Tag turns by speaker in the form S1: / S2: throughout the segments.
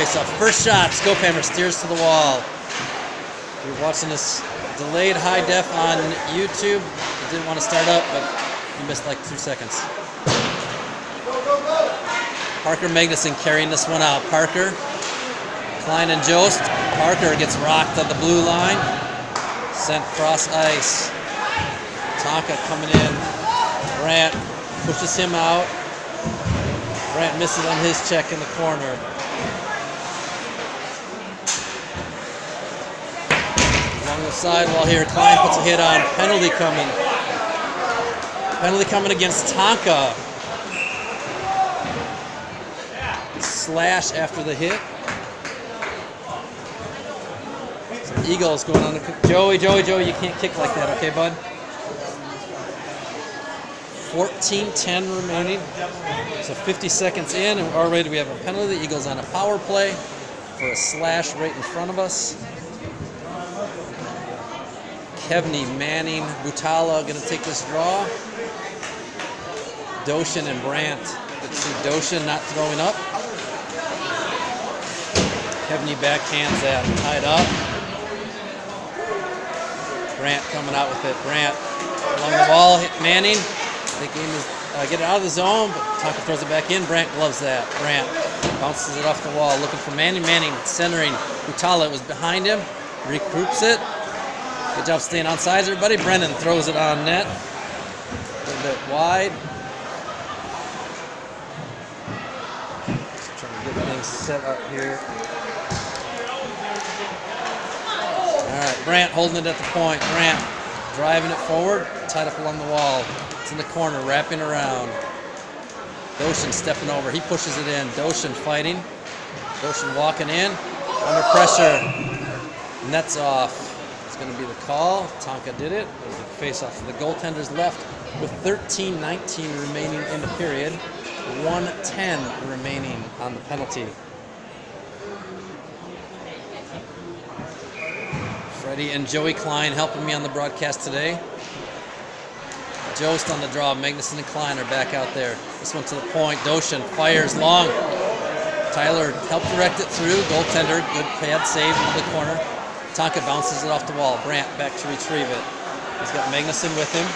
S1: face-off. First shot, scope hammer steers to the wall. If you're watching this delayed high def on YouTube, it didn't want to start up, but you missed like 2 seconds. Parker Magnuson carrying this one out. Parker, Klein and Jost. Parker gets rocked on the blue line. Sent cross ice. Tonka coming in. Brandt pushes him out. Brandt misses on his check in the corner. Along the sidewall here, Klein puts a hit on. Penalty coming. Penalty coming against Tonka. Slash after the hit. Some Eagles going on the... Joey, you can't kick like that, okay, bud? 14-10 remaining. So 50 seconds in, and already we have a penalty. The Eagles on a power play for a slash right in front of us. Kevney, Manning, Butala going to take this draw. Doshin and Brandt. Good to see Doshin not throwing up. Kevney backhands that, tied up. Brandt coming out with it. Brandt along the wall, hit Manning. Thinking get it out of the zone, but Tonka throws it back in. Brandt gloves that. Brandt bounces it off the wall, looking for Manning. Manning centering. Butala was behind him. Regroups it. Good job staying on sides, everybody. Brennan throws it on net. A little bit wide. Just trying to get things set up here. All right, Brandt holding it at the point. Brandt driving it forward, tied up along the wall. It's in the corner, wrapping around. Doshin stepping over. He pushes it in. Doshin fighting. Doshin walking in. Under pressure. Nets off. It's going to be the call. Tonka did it. There's the face-off. So the goaltender's left with 13-19 remaining in the period. 1:10 remaining on the penalty. Freddie and Joey Klein helping me on the broadcast today. Jost on the draw. Magnuson and Klein are back out there. This one to the point. Doshin fires long. Tyler helped direct it through. Goaltender, good pad save into the corner. Tonka bounces it off the wall. Brandt back to retrieve it. He's got Magnuson with him.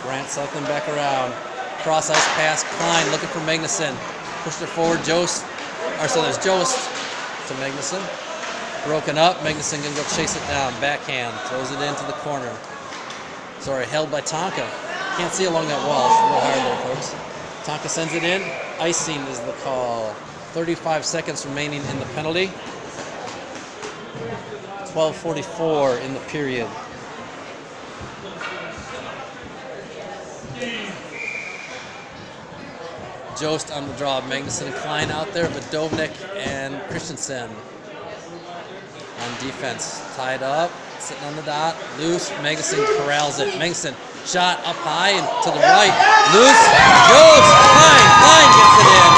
S1: Brandt cycling back around. Cross ice pass. Klein looking for Magnuson. Pushed it forward. Jost. So there's Jost to Magnuson. Broken up. Magnuson gonna go chase it down. Backhand. Throws it into the corner. Sorry, held by Tonka. Can't see along that wall. It's a little hard there, folks. Tonka sends it in. Icing is the call. 35 seconds remaining in the penalty. 12:44 in the period. Jost on the draw. Magnuson and Klein out there, but Dovnik and Christensen on defense. Tied up, sitting on the dot. Loose. Magnuson corrals it. Magnuson shot up high and to the right. Loose. Jost. Klein gets it in.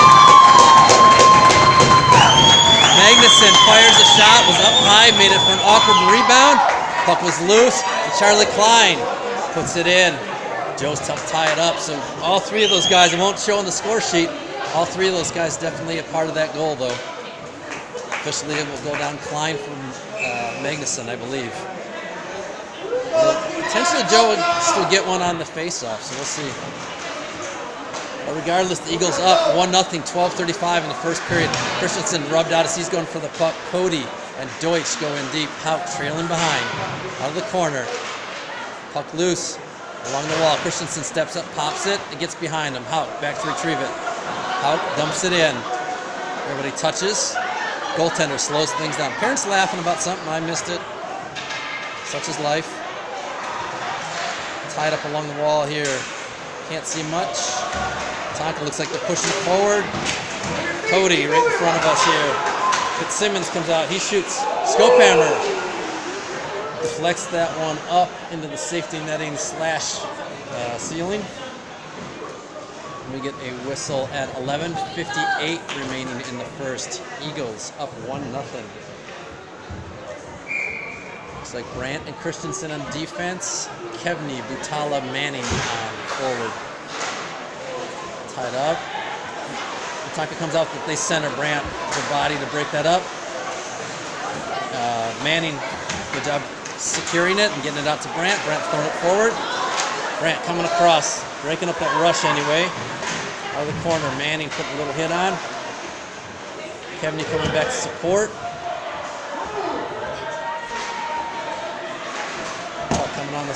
S1: Magnuson fires a shot, was up high, made it for an awkward rebound. Puck was loose, and Charlie Klein puts it in. Jost helped tie it up. So all three of those guys, it won't show on the score sheet, all three of those guys definitely a part of that goal, though. Officially, it will go down Klein from Magnuson, I believe. Potentially, Joe would still get one on the face-off, so we'll see. But regardless, the Eagles up 1-0, 12:35 in the first period. Christensen rubbed out as he's going for the puck. Cody and Deutsch go in deep. Hauk trailing behind. Out of the corner. Puck loose along the wall. Christensen steps up, pops it. It gets behind him. Hauk back to retrieve it. Hauk dumps it in. Everybody touches. Goaltender slows things down. Parents laughing about something. I missed it. Such is life. Tied up along the wall here. Can't see much. Tonka looks like they're pushing it forward. Cody right in front of us here. Fitzsimmons comes out. He shoots. Scope hammer. Deflects that one up into the safety netting slash ceiling. And we get a whistle at 11:58 remaining in the first. Eagles up 1-0. Looks like Brandt and Christensen on defense. Kevney, Butala, Manning on forward. Tied up. Tonka comes out, but they center Brandt with the body to break that up. Manning, good job securing it and getting it out to Brandt. Brandt throwing it forward. Brandt coming across, breaking up that rush anyway. Out of the corner, Manning putting a little hit on. Kevney coming back to support. Coming on the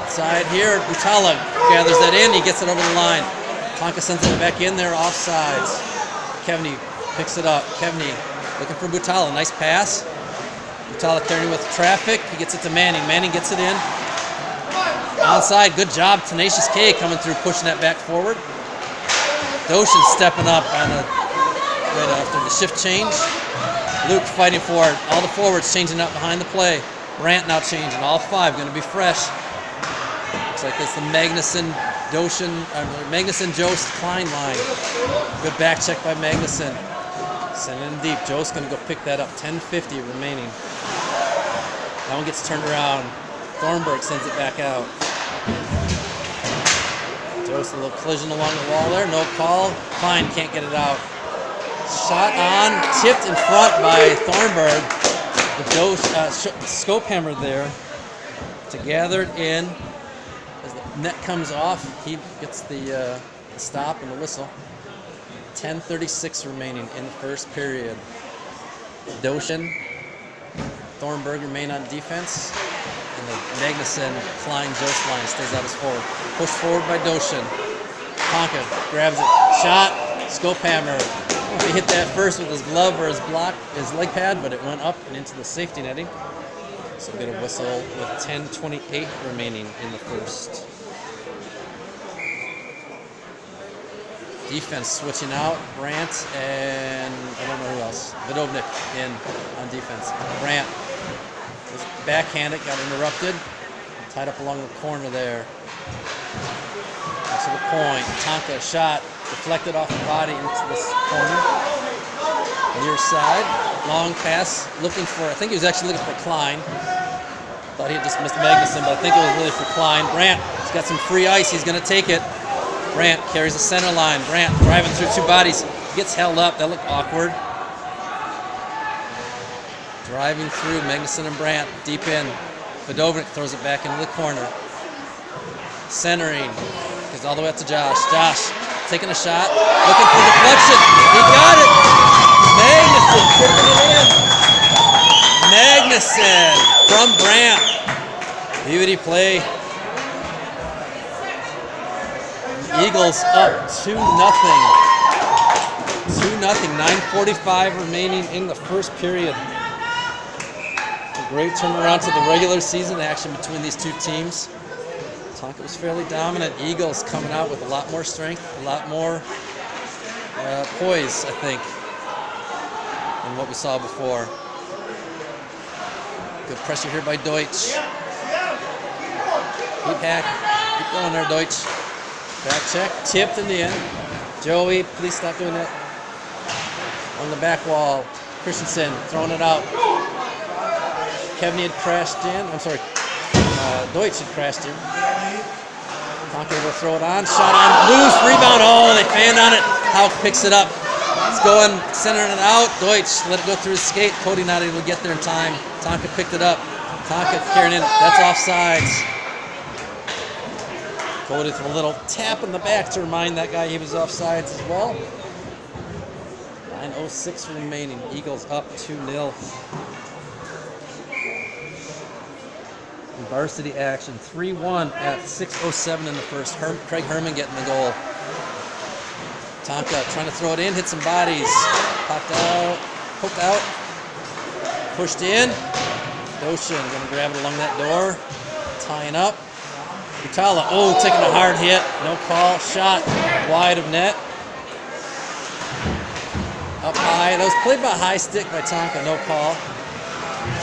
S1: side here. Butala gathers that in. He gets it over the line. Tonka sends it back in there, offsides. Kevney picks it up. Kevney looking for Butala. Nice pass. Butala clearing with traffic. He gets it to Manning. Manning gets it in. Onside. Good job. Tenacious K coming through, pushing that back forward. Doshin stepping up on the right after the shift change. Luke fighting for it. All the forwards changing up behind the play. Brandt now changing. All five going to be fresh. Looks like it's the Magnuson, Doshin, Magnuson, Jost, Klein line. Good back check by Magnuson. Sending in deep. Jost going to go pick that up. 10:50 remaining. That one gets turned around. Thornburg sends it back out. Jost a little collision along the wall there. No call. Klein can't get it out. Shot on. Tipped in front by Thornburg. The scope hammer there to gather it in. As the net comes off, he gets the stop and the whistle. 10:36 remaining in the first period. Doshin, Thornburg remain on defense. And the Magnuson, Klein, Jost line stays out as forward. Pushed forward by Doshin. Tonka grabs it. Shot. Scope hammer. I don't know if he hit that first with his glove or his leg pad, but it went up and into the safety netting. So we get a whistle with 10:28 remaining in the first. Defense switching out. Brandt and I don't know who else. Vidovnik in on defense. Brandt was backhanded, got interrupted. Tied up along the corner there. To the point. Tonka shot. Deflected off the body into this corner. Near side. Long pass. Looking for, I think he was actually looking for Klein. Thought he had just missed Magnuson, but I think it was really for Klein. Brandt has got some free ice. He's going to take it. Brandt carries the center line. Brandt driving through two bodies. Gets held up. That looked awkward. Driving through Magnuson and Brandt. Deep in. Vidovnik throws it back into the corner. Centering. Goes all the way up to Josh. Josh taking a shot. Looking for deflection. He got it. Magnuson tipping it in. Magnuson from Brandt. Beauty play. Eagles up 2-0. 2-0. 9:45 remaining in the first period. A great turnaround to the regular season action between these two teams. Tonka was fairly dominant. Eagles coming out with a lot more strength, a lot more poise, I think, than what we saw before. Good pressure here by Deutsch. Keep going there, Deutsch. Back check, tipped in the end. Joey, please stop doing that. On the back wall, Christensen throwing it out. Kevney had crashed in. I'm sorry, Deutsch had crashed in. Tonka will throw it on. Shot on. Loose. Rebound. Oh, they fanned on it. Hauk picks it up. It's going. Centering it out. Deutsch let it go through his skate. Cody not able to get there in time. Tonka picked it up. Tonka carrying it. That's offsides. Cody with a little tap in the back to remind that guy he was offsides as well. 9:06 remaining. Eagles up 2-0. Varsity action, 3-1 at 6:07 in the first. Craig Herman getting the goal. Tonka trying to throw it in, hit some bodies. Popped out, poked out, pushed in. Doshin going to grab it along that door, tying up. Butala, taking a hard hit, no call. Shot wide of net. Up high, that was played by high stick by Tonka, no call.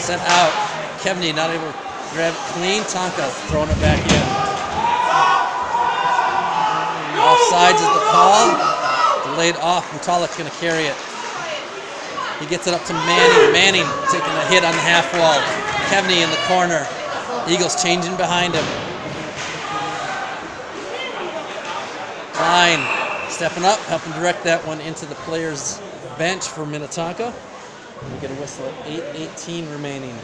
S1: Sent out. Kevney not able to grab it clean. Tonka throwing it back in. Offsides is the call. Delayed off. Mutalik's going to carry it. He gets it up to Manning. Manning taking a hit on the half wall. Kevney in the corner. Eagles changing behind him. Klein stepping up, helping direct that one into the players' bench for Minnetonka. We get a whistle at 8:18 remaining.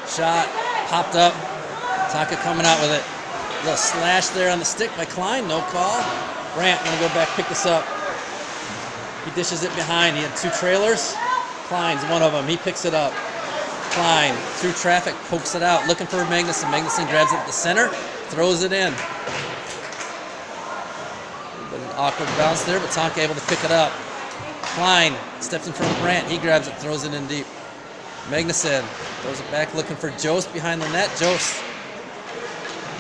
S1: Shot, popped up. Tonka coming out with it. A little slash there on the stick by Klein, no call. Brandt gonna go back, pick this up. He dishes it behind. He had two trailers. Klein's one of them. He picks it up. Klein, through traffic, pokes it out, looking for Magnuson. Magnuson grabs it at the center, throws it in. An awkward bounce there, but Tonka able to pick it up. Klein steps in front of Brandt. He grabs it, throws it in deep. Magnuson throws it back, looking for Jost behind the net. Jost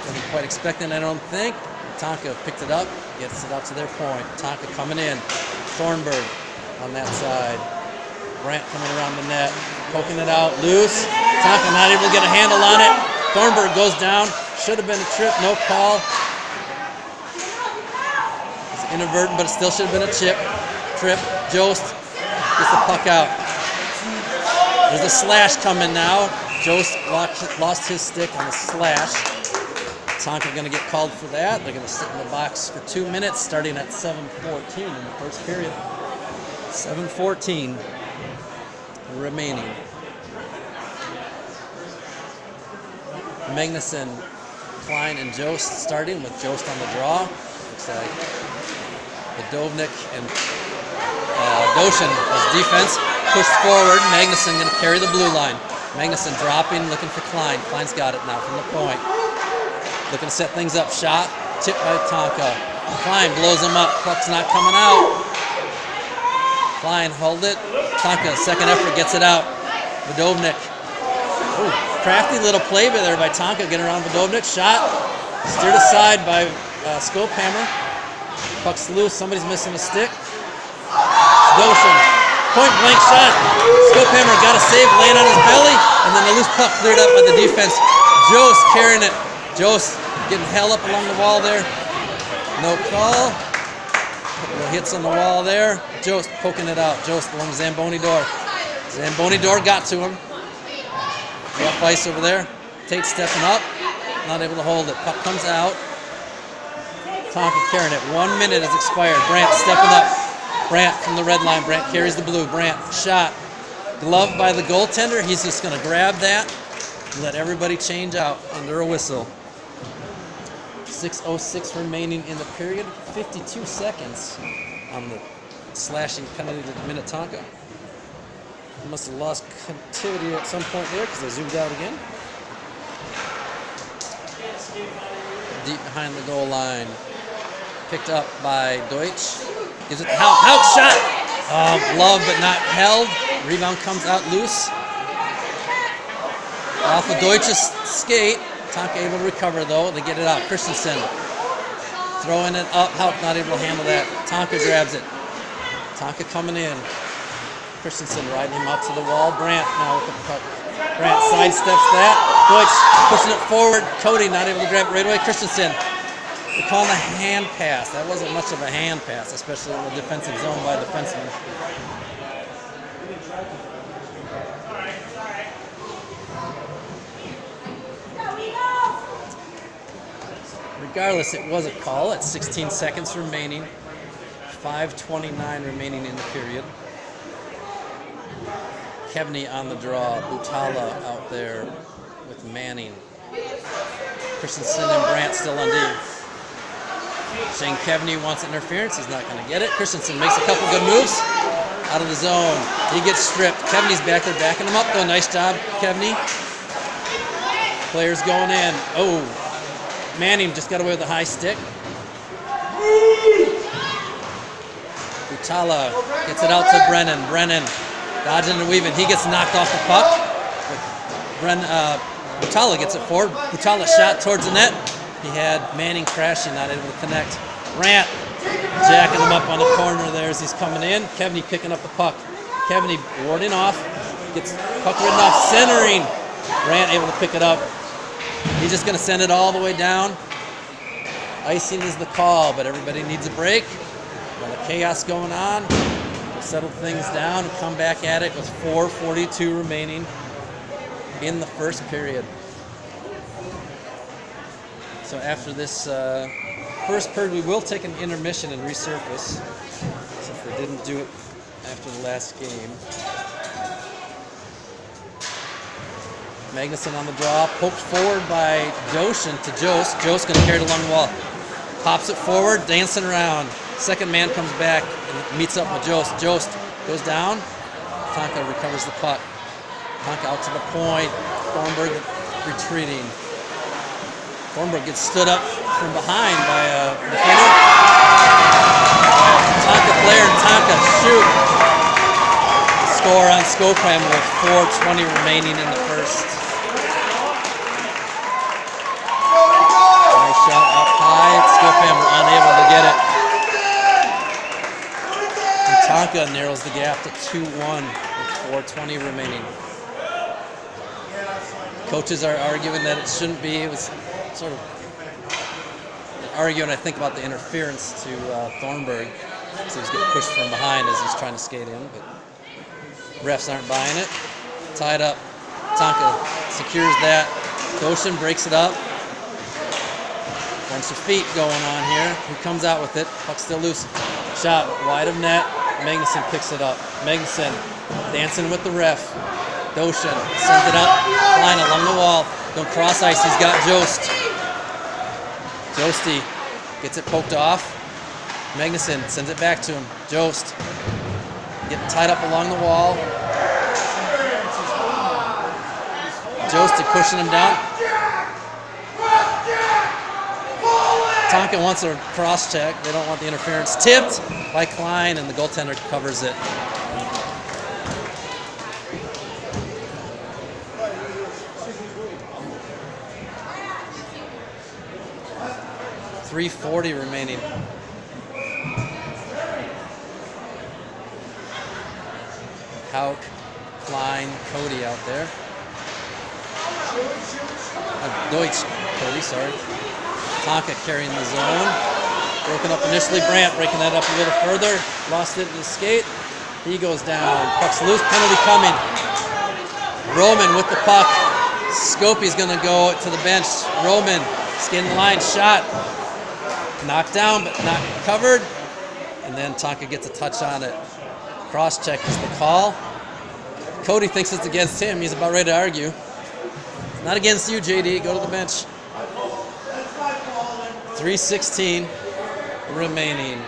S1: wasn't quite expecting, I don't think. Tonka picked it up, gets it out to their point. Tonka coming in. Thornburg on that side. Brandt coming around the net, poking it out, loose. Tonka not able to get a handle on it. Thornburg goes down. Should have been a trip, no call. It's inadvertent, but it still should have been a trip. Jost gets the puck out. There's a slash coming now. Jost lost his stick on the slash. Tonka going to get called for that. They're going to sit in the box for 2 minutes, starting at 7:14 in the first period. 7:14 remaining. Magnuson, Klein, and Jost starting with Jost on the draw. Looks like Budovnik and Doshin as defense. Pushed forward. Magnuson going to carry the blue line. Magnuson dropping, looking for Klein. Klein's got it now from the point. Looking to set things up. Shot. Tipped by Tonka. Klein blows him up. Puck's not coming out. Klein hold it. Tonka, second effort, gets it out. Budovnik. Ooh, crafty little play there by Tonka. Getting around Budovnik. Shot. Steered aside by Skopehammer. Puck's loose. Somebody's missing a stick. Doshin. Point blank shot. Skopehammer got a save, laying on his belly, and then the loose puck cleared up by the defense. Jost carrying it. Jost getting held up along the wall there. No call. Couple of hits on the wall there. Jost poking it out. Jost along Zamboni door. Zamboni door got to him. Rough ice over there. Tate stepping up. Not able to hold it. Puck comes out. Tonka carrying it. 1 minute has expired. Brandt stepping up. Brandt from the red line. Brandt carries the blue. Brandt shot. Gloved by the goaltender. He's just going to grab that. Let everybody change out under a whistle. 6:06 remaining in the period. 52 seconds on the slashing penalty to Minnetonka. Must have lost continuity at some point there because they zoomed out again. Deep behind the goal line. Picked up by Deutsch. Gives it to Hauk shot. Glove but not held. Rebound comes out loose. Off of Deutsch's skate. Tonka able to recover though. They get it out. Christensen throwing it up. Hauk not able to handle that. Tonka grabs it. Tonka coming in. Christensen riding him out to the wall. Brandt now with the puck. Brandt sidesteps that. Deutsch pushing it forward. Cody not able to grab it right away. Christensen. They're calling a hand pass. That wasn't much of a hand pass, especially in the defensive zone by a defenseman. Regardless, it was a call at 16 seconds remaining. 5:29 remaining in the period. Kevney on the draw. Butala out there with Manning. Christensen and Brandt still on D. Shane Kevney wants interference. He's not going to get it. Christensen makes a couple good moves out of the zone. He gets stripped. Kevney's back there backing him up, though. Nice job, Kevney. Players going in. Oh, Manning just got away with a high stick. Butala gets it out to Brennan. Brennan dodging and weaving. He gets knocked off the puck. Butala gets it forward. Butala shot towards the net. He had Manning crashing, not able to connect. Brandt jacking him up on the corner there as he's coming in. Kevney picking up the puck. Kevney warding off. Gets puck ridden off, centering. Brandt able to pick it up. He's just going to send it all the way down. Icing is the call, but everybody needs a break. A lot of chaos going on. We'll settle things down and come back at it with 4:42 remaining in the first period. So after this first period, we will take an intermission and resurface, since we didn't do it after the last game. Magnuson on the draw, poked forward by Doshin to Jost. Jost going to carry it along the wall. Pops it forward, dancing around. Second man comes back and meets up with Jost. Jost goes down. Tonka recovers the puck. Tonka out to the point. Thornburg retreating. Thornburg gets stood up from behind by a defender. Tonka player and Tonka shoot. Score on Skopam with 4:20 remaining in the first. Nice shot up high. Skopam were unable to get it. And Tonka narrows the gap to 2-1 with 4:20 remaining. Coaches are arguing that it shouldn't be. It was sort of arguing, I think, about the interference to Thornburg. So he was getting pushed from behind as he's trying to skate in, but refs aren't buying it. Tied up. Tonka secures that. Doshin breaks it up. Bunch of feet going on here. Who comes out with it? Puck's still loose. Shot wide of net. Magnuson picks it up. Magnuson dancing with the ref. Doshin sends it up. Line along the wall. Going cross ice. He's got Jost. Josty gets it poked off. Magnuson sends it back to him. Jost getting tied up along the wall. Josty pushing him down. Tonka wants a cross check. They don't want the interference. Tipped by Klein, and the goaltender covers it. .340 remaining. Hauk, Klein, Cody out there. Deutsch, Cody, sorry. Tonka carrying the zone. Broken up initially. Brandt breaking that up a little further. Lost it in the skate. He goes down. Puck's loose. Penalty coming. Roman with the puck. Scopey's going to go to the bench. Roman, skin line shot. Knocked down, but not covered. And then Tonka gets a touch on it. Cross check is the call. Cody thinks it's against him. He's about ready to argue. It's not against you, JD. Go to the bench. 3:16 remaining.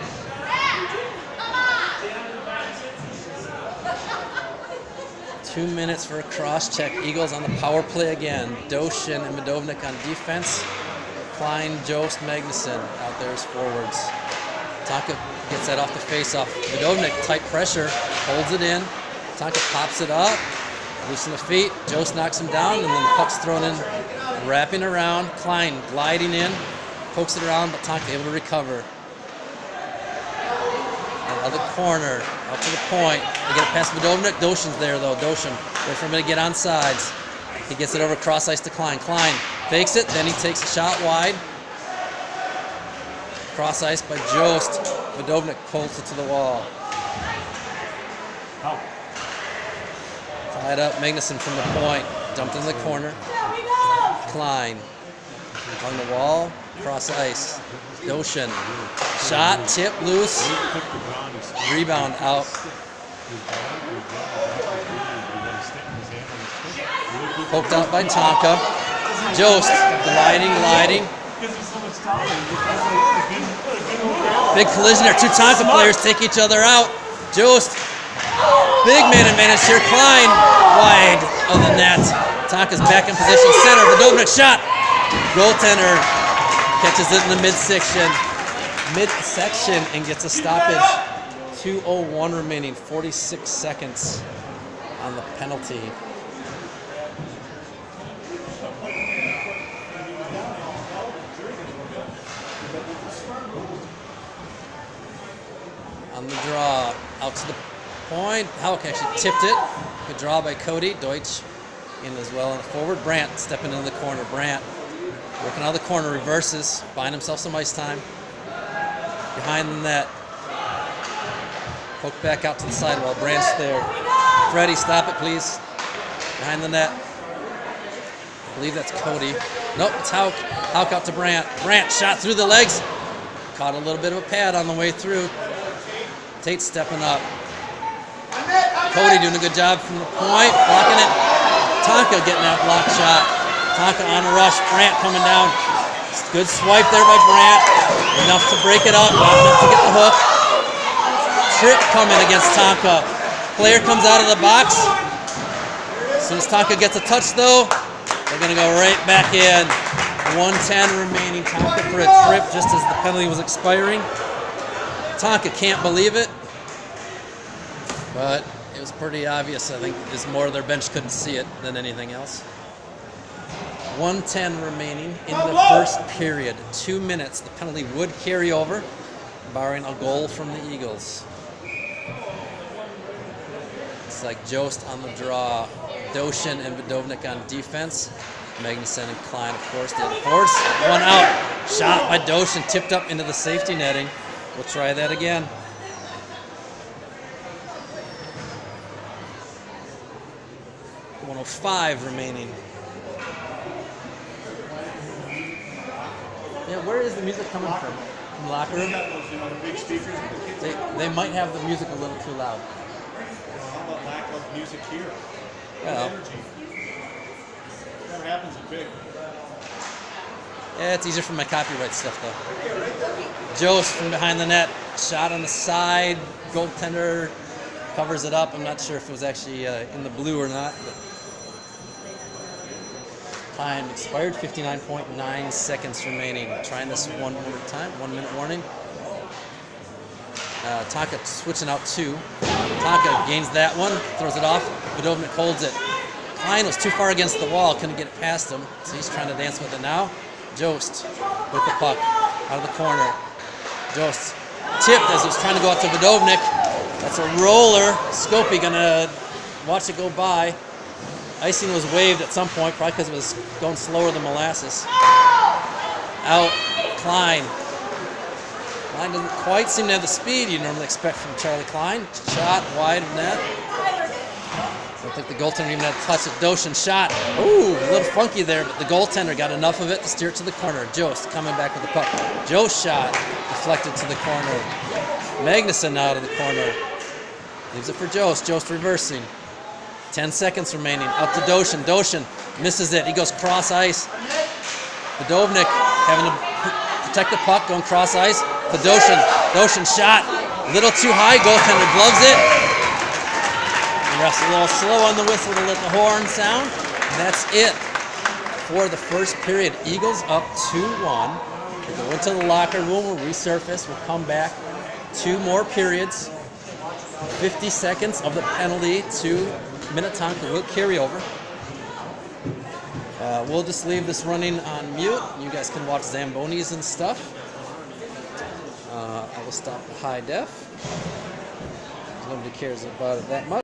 S1: Two minutes for a cross check. Eagles on the power play again. Doshin and Medovnik on defense. Klein, Jost, Magnuson out there as forwards. Tonka gets that off the face-off. Medovnik, tight pressure, holds it in. Tonka pops it up, loosen the feet. Jost knocks him down, and then the puck's thrown in, wrapping around. Klein gliding in, pokes it around, but Tonka able to recover. Other corner, up to the point. They get it past Medovnik. Doshin's there, though. Doshin, wait for him to get on sides. He gets it over cross ice to Klein. Klein fakes it, then he takes a shot wide. Cross ice by Jost. Medovnik pulls it to the wall. Tied up. Magnuson from the point. Dumped in the corner. Klein on the wall. Cross ice. Doshin. Shot, tip, loose. Rebound out. Poked out by Tonka. Jost gliding. Big collision there. Two Tonka players take each other out. Jost, big man advantage here. Klein wide of the net. Tonka's back in position. Center. Medovnik shot. Goaltender catches it in the midsection and gets a stoppage. 2:01 remaining. 46 seconds on the penalty. On the draw, out to the point. Hauk actually tipped it. Good draw by Cody. Deutsch in as well. And forward, Brandt stepping into the corner. Brandt Working out of the corner, reverses, buying himself some ice time. Behind the net. Poke back out to the side while Brandt's there. Freddie, stop it, please. Behind the net. I believe that's Cody. Nope, it's Hauk. Hauk out to Brandt. Brandt shot through the legs. Caught a little bit of a pad on the way through. Tate stepping up. Cody doing a good job from the point, blocking it. Tonka getting that block shot. Tonka on a rush. Brandt coming down. Good swipe there by Brandt. Enough to break it up, not enough to get the hook. Trip coming against Tonka. Player comes out of the box. As soon as Tonka gets a touch though, they're going to go right back in. 1:10 remaining. Tonka for a trip just as the penalty was expiring. Tonka can't believe it, but it was pretty obvious. I think it's more their bench couldn't see it than anything else. 1:10 remaining in the first period. 2 minutes. The penalty would carry over, barring a goal from the Eagles. It's like Jost on the draw. Doshin and Vidovnik on defense. Magnuson and Klein, of course, the other forwards. One out. Shot by Doshin, tipped up into the safety netting. We'll try that again. .105 remaining. Yeah, where is the music coming from? From the locker room? They might have the music a little too loud.
S2: How about lack of music here?
S1: Well,
S2: Energy. That happens in big.
S1: yeah, it's easier for my copyright stuff though. Jost from behind the net, shot on the side, goaltender covers it up. I'm not sure if it was actually in the blue or not. But time expired, 59.9 seconds remaining. Trying this one more time, 1 minute warning. Tonka switching out two. Tonka gains that one, throws it off. Vidovnik holds it. Klein was too far against the wall, couldn't get it past him, so he's trying to dance with it now. Jost with the puck out of the corner. Jost tipped as it was trying to go out to Vidovnik. That's a roller. Scopey gonna watch it go by. Icing was waved at some point, probably because it was going slower than molasses. Out, Klein. Klein doesn't quite seem to have the speed you normally expect from Charlie Klein. Shot wide of net. I don't think the goaltender even had to touch it. Doshin shot. Ooh, a little funky there, but the goaltender got enough of it to steer it to the corner. Jost coming back with the puck. Jost shot deflected to the corner. Magnuson out of the corner. Leaves it for Jost. Jost reversing. 10 seconds remaining. Up to Doshin. Doshin misses it. He goes cross ice. Vidovnik having to protect the puck, going cross ice. To Doshin. Doshin shot. A little too high. Goaltender gloves it. The ref's a little slow on the whistle to let the horn sound. And that's it for the first period. Eagles up 2-1. We'll go into the locker room. We'll resurface. We'll come back. 2 more periods. 50 seconds of the penalty. 2 minute Tonka will carry over. We'll just leave this running on mute. You guys can watch Zambonis and stuff. I will stop the high def. Nobody cares about it that much.